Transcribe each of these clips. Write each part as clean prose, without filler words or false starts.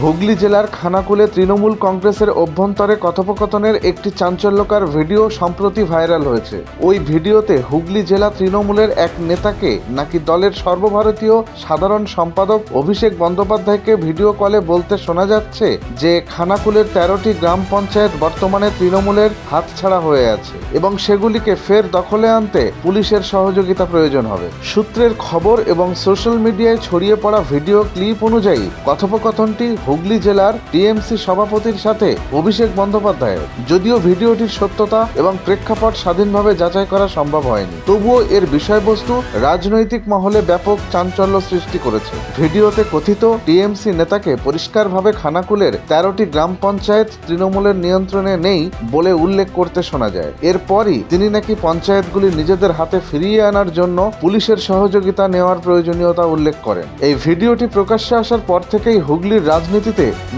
হুগলি জেলার খানাকুলে তৃণমূল কংগ্রেসের অভ্যন্তরে কথোপকথনের একটি চাঞ্চল্যকর ভিডিও সম্প্রতি ভাইরাল হয়েছে। ওই ভিডিওতে হুগলি জেলা তৃণমূলের এক নেতাকে নাকি দলের সর্বভারতীয় সাধারণ সম্পাদক অভিষেক বন্দ্যোপাধ্যায়কে ভিডিও কলে বলতে শোনা যাচ্ছে যে খানাকুলের 13টি গ্রাম পঞ্চায়েত বর্তমানে তৃণমূলের হাতছাড়া হয়ে আছে এবং সেগুলিকে ফের দখলে আনতে পুলিশের সহযোগিতা প্রয়োজন হবে। সূত্রের খবর এবং সোশ্যাল মিডিয়ায় ছড়িয়ে পড়া ভিডিও ক্লিপ অনুযায়ী কথোপকথনটি হুগলি জেলার টিএমসি সভাপতির সাথে অভিষেক বন্দ্যোপাধ্যায়ের। যদিও ভিডিওটির সত্যতা এবং প্রেক্ষাপট স্বাধীনভাবে যাচাই করা সম্ভব হয়নি, তবুও এর বিষয়বস্তু রাজনৈতিক মহলে ব্যাপক চাঞ্চল্য সৃষ্টি করেছে। ভিডিওতে কথিত টিএমসি নেতাকে পরিষ্কারভাবে খানাকুলের 13টি গ্রাম পঞ্চায়েত তৃণমূলের নিয়ন্ত্রণে নেই বলে উল্লেখ করতে শোনা যায়। এরপরই তিনি নাকি পঞ্চায়েতগুলি নিজেদের হাতে ফিরিয়ে আনার জন্য পুলিশের সহযোগিতা নেওয়ার প্রয়োজনীয়তা উল্লেখ করেন। এই ভিডিওটি প্রকাশ্যে আসার পর থেকেই হুগলির রাজনীতিতে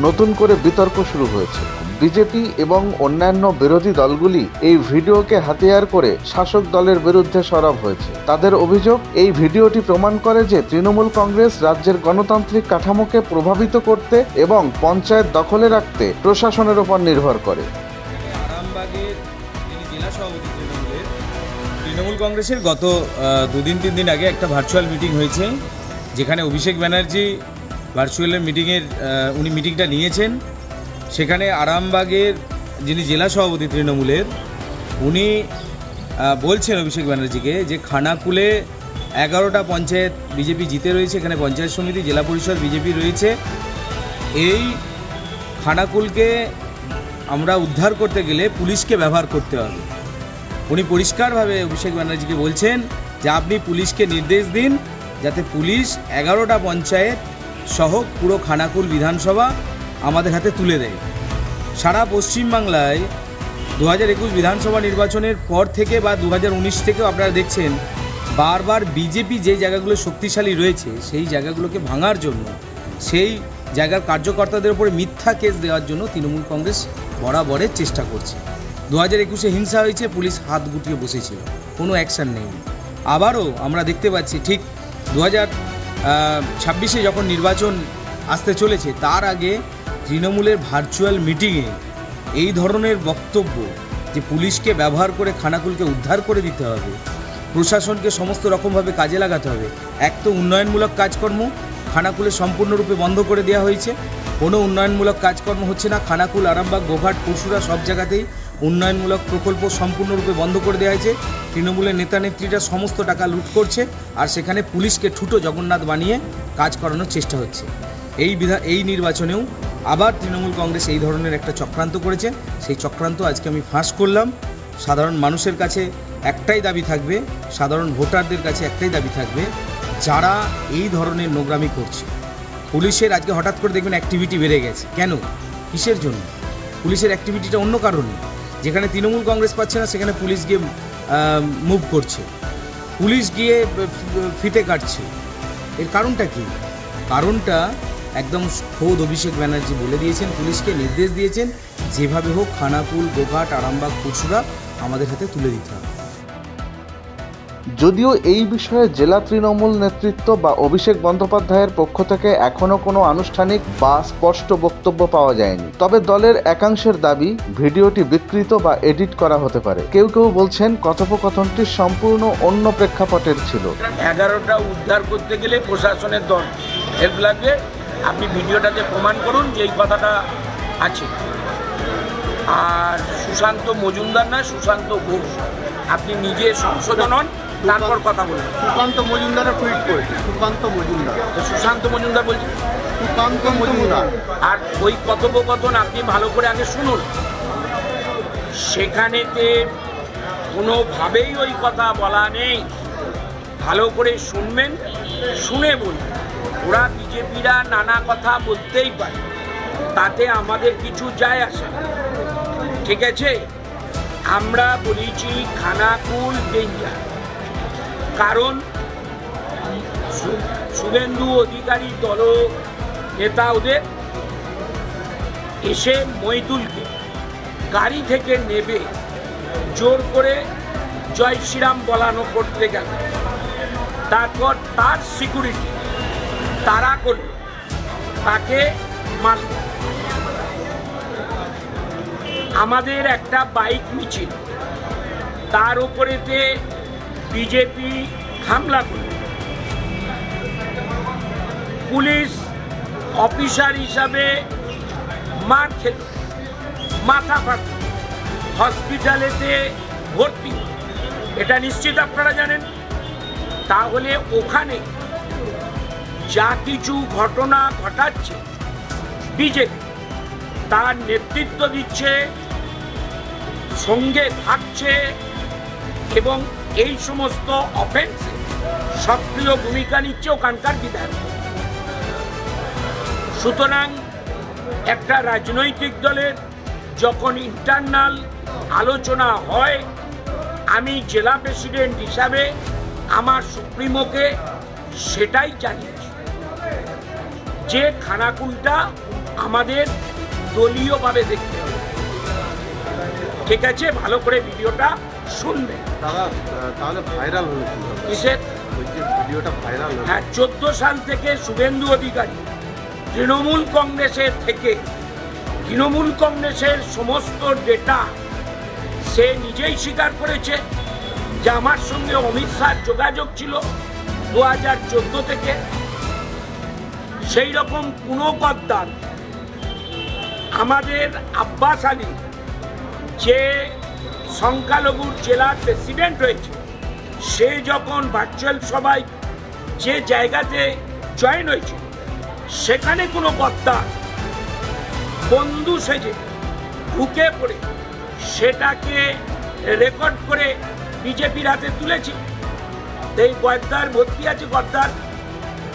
নতুন করে বিতর্ক শুরু হয়েছে। বিজেপি এবং অন্যান্য বিরোধী দলগুলি এই ভিডিওকে হাতিয়ার করে শাসক দলের বিরুদ্ধে সরব হয়েছে। তাদের অভিযোগ, এই ভিডিওটি প্রমাণ করে যে তৃণমূল কংগ্রেস রাজ্যের গণতান্ত্রিক কাঠামোকে প্রভাবিত করতে এবং পঞ্চায়েত দখলে রাখতে প্রশাসনের উপর নির্ভর করে। আরামবাগের যিনি জেলা সভাপতি তৃণমূল কংগ্রেসের গত 2-3 দিন আগে একটা ভার্চুয়াল মিটিং হয়েছে, যেখানে অভিষেক ব্যানার্জি ভার্চুয়ালের উনি মিটিংটা নিয়েছেন। সেখানে আরামবাগের যিনি জেলা সভাপতি তৃণমূলের, উনি বলছেন অভিষেক ব্যানার্জিকে যে খানাকুলে 11টা পঞ্চায়েত বিজেপি জিতে রয়েছে, এখানে পঞ্চায়েত সমিতি, জেলা পরিষদ বিজেপি রয়েছে। এই খানাকুলকে আমরা উদ্ধার করতে গেলে পুলিশকে ব্যবহার করতে হবে। উনি পরিষ্কারভাবে অভিষেক ব্যানার্জিকে বলছেন যে আপনি পুলিশকে নির্দেশ দিন যাতে পুলিশ 11টা পঞ্চায়েত সহ পুরো খানাকুল বিধানসভা আমাদের হাতে তুলে দেয়। সারা পশ্চিমবাংলায় 2021 বিধানসভা নির্বাচনের পর থেকে বা 2019 থেকেও আপনারা দেখছেন বারবার বিজেপি যে জায়গাগুলো শক্তিশালী রয়েছে সেই জায়গাগুলোকে ভাঙার জন্য, সেই জায়গার কার্যকর্তাদের উপরে মিথ্যা কেস দেওয়ার জন্য তৃণমূল কংগ্রেস বরাবরের চেষ্টা করছে। 2021-এ হিংসা হয়েছে, পুলিশ হাত গুটিয়ে বসেছিল, কোনো অ্যাকশান নেই। আবারও আমরা দেখতে পাচ্ছি ঠিক 2026-এ যখন নির্বাচন আসতে চলেছে তার আগে তৃণমূলের ভার্চুয়াল মিটিংয়ে এই ধরনের বক্তব্য যে পুলিশকে ব্যবহার করে খানাকুলকে উদ্ধার করে দিতে হবে, প্রশাসনকে সমস্ত রকমভাবে কাজে লাগাতে হবে। এক তো উন্নয়নমূলক কাজকর্ম খানাকুলে সম্পূর্ণরূপে বন্ধ করে দেওয়া হয়েছে, কোনো উন্নয়নমূলক কাজকর্ম হচ্ছে না। খানাকুল, আরামবাগ, গোঘাট, পরশুরা সব জায়গাতেই উন্নয়নমূলক প্রকল্প সম্পূর্ণরূপে বন্ধ করে দেওয়া হয়েছে। তৃণমূলের নেতা নেত্রীরা সমস্ত টাকা লুট করছে আর সেখানে পুলিশকে ঠুটো জগন্নাথ বানিয়ে কাজ করানোর চেষ্টা হচ্ছে। এই নির্বাচনেও আবার তৃণমূল কংগ্রেস এই ধরনের একটা চক্রান্ত করেছে। সেই চক্রান্ত আজকে আমি ফাঁস করলাম। সাধারণ মানুষের কাছে একটাই দাবি থাকবে, সাধারণ ভোটারদের কাছে একটাই দাবি থাকবে, যারা এই ধরনের নোংরামি করছে, পুলিশের আজকে হঠাৎ করে দেখবেন অ্যাক্টিভিটি বেড়ে গেছে। কেন, কিসের জন্য? পুলিশের অ্যাক্টিভিটিটা অন্য কারণে। যেখানে তৃণমূল কংগ্রেস পাচ্ছে না সেখানে পুলিশ গিয়ে মুভ করছে, পুলিশ গিয়ে ফিতে কাটছে। এর কারণটা কি? কারণটা একদম খোদ অভিষেক ব্যানার্জি বলে দিয়েছেন, পুলিশকে নির্দেশ দিয়েছেন যেভাবে হোক খানাকুল, গোঘাট, আরামবাগ, পরশুরা আমাদের হাতে তুলে দিতে হবে। যদিও এই বিষয়ে জেলা তৃণমূল নেতৃত্ব বা অভিষেক বন্দ্যোপাধ্যায়ের পক্ষ থেকে এখনো কোনো আনুষ্ঠানিক বা স্পষ্ট বক্তব্য পাওয়া যায়নি, তবে দলের একাংশের দাবি ভিডিওটি বিকৃত বা এডিট করা হতে পারে। কেউ কেউ বলছেন কথোপকথনটি সম্পূর্ণ অন্য প্রেক্ষাপটের ছিল। 11টা উদ্ধার করতে গেলে প্রশাসনের দল হেল্প লাগবে, আপনি ভিডিওটাতে প্রমাণ করুন যে এই কথাটা আছে। আর সুশান্ত মজুমদার না, সুশান্ত ঘোষ, আপনি নিজে সংশোধন হন, তারপর কথা বলুন। সুকান্ত মজুমদারের টুইট করেছে, সুকান্ত মজুমদার বলছেন, সুকান্ত মজুমদার। আর ওই কথোপকথন আপনি ভালো করে আগে শুনুন। সেখানেতে কোনোভাবেই ওই কথা বলা নেই। ভালো করে শুনবেন, শুনে বলবেন। ওরা বিজেপিরা নানা কথা বলতেই পারে, তাতে আমাদের কিছু যায় আসে না, ঠিক আছে? আমরা বলেছি খানাকুল ডেঞ্জার, কারণ শুভেন্দু অধিকারী দল নেতা ওদের এসে মইদুলকে গাড়ি থেকে নেবে জোর করে জয় শ্রীরাম বলানো করতে গেল। তারপর তার সিকিউরিটি তারা করল, তাকে মালদা আমাদের একটা বাইক মিছিল, তার উপরেতে বিজেপি হামলা করল। পুলিশ অফিসার হিসাবে মার খেল, মাথা ফাটল, হসপিটালেতে ভর্তি, এটা নিশ্চিত আপনারা জানেন। তাহলে ওখানে যা কিছু ঘটনা ঘটাচ্ছে বিজেপি তার নেতৃত্ব দিচ্ছে, সঙ্গে থাকছে এবং এই সমস্ত অফেন্সে সক্রিয় ভূমিকা নিচ্ছে ওখানকার বিধায়ক। সুতরাং একটা রাজনৈতিক দলের যখন ইন্টারনাল আলোচনা হয়, আমি জেলা প্রেসিডেন্ট হিসাবে আমার সুপ্রিমোকে সেটাই জানিয়েছি যে খানাকুলটা আমাদের দলীয়ভাবে দেখতে হবে। ঠিক আছে, ভালো করে ভিডিওটা শুনবে। তাহলে ভাইরাল হয়েছিল কিসের ভিডিওটা ভাইরাল? হ্যাঁ, 14 সাল থেকে শুভেন্দু অধিকারী তৃণমূল কংগ্রেসের থেকে তৃণমূল কংগ্রেসের সমস্ত ডেটা সে নিজেই স্বীকার করেছে যে আমার সঙ্গে অমিত শাহর যোগাযোগ ছিল 2014 থেকে। সেই রকম কোনো গদ্দার আমাদের আব্বাস আলী যে সংখ্যালঘুর জেলার প্রেসিডেন্ট হয়েছে, সে যখন ভার্চুয়াল সভায় যে জায়গাতে জয়েন হয়েছে সেখানে কোনো গদ্দার বন্ধু সেজে ঢুকে পড়ে সেটাকে রেকর্ড করে বিজেপির হাতে তুলেছে। এই গদ্দার ভর্তি আছে, গদ্দার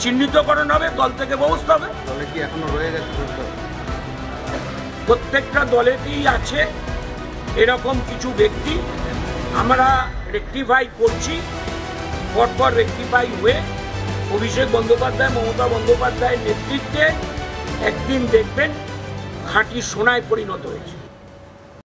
চিহ্নিতকরণ হবে, দল থেকে ব্যবস্থা হবে। দলে কি এখনো রয়ে গেছে? প্রত্যেকটা দলেতেই আছে এরকম কিছু ব্যক্তি, আমরা রেকটিফাই করছি, পরপর রেকটিফাই হয়ে অভিষেক বন্দ্যোপাধ্যায়, মমতা বন্দ্যোপাধ্যায়ের নেতৃত্বে একদিন দেখবেন খাঁটি সোনায় পরিণত হয়েছে।